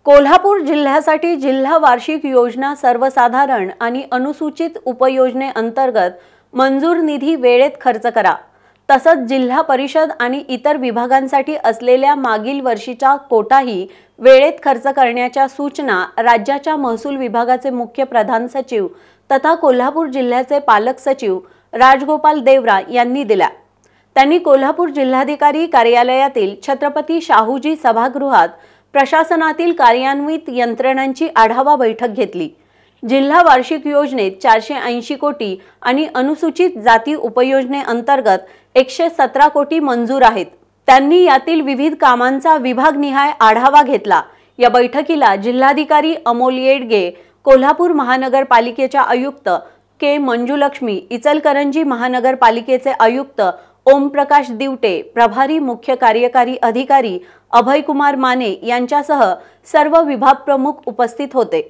कोल्हापूर जिल्ह्यासाठी जिल्हा वार्षिक योजना सर्वसाधारण आणि अनुसूचित उपयोजनेअंतर्गत मंजूर निधी वेळेत खर्च करा। तसंच जिल्हा परिषद आणि इतर विभागांसाठी असलेल्या मागील वर्षीचा कोटाही वेळेत खर्च करण्याच्या सूचना राज्याच्या महसूल विभागाचे मुख्य प्रधान सचिव तथा कोल्हापूर जिल्ह्याचे पालक सचिव राजगोपाल देवरा यांनी दिल्या। त्यांनी कोल्हापूर जिल्हाधिकारी कार्यालयातील छत्रपती शाहूजी सभागृहात प्रशासनातील कार्यान्वित यंत्रणांची आढावा बैठक घेतली। जिल्हा वार्षिक योजनेत 480 कोटी आणि अनुसूचित जाती उपयोजनेअंतर्गत 117 कोटी मंजूर आहेत। त्यांनी यातील विविध कामांचा विभागनिहाय आढावा घेतला। या बैठकीला जिल्हाधिकारी अमोल येडगे, कोल्हापूर महानगरपालिकेच्या आयुक्त के मंजुलक्ष्मी, इचलकरंजी महानगरपालिकेचे आयुक्त ओमप्रकाश दिवटे, प्रभारी मुख्य कार्यकारी अधिकारी अभयकुमार माने यांच्यासह सर्व विभाग प्रमुख उपस्थित होते।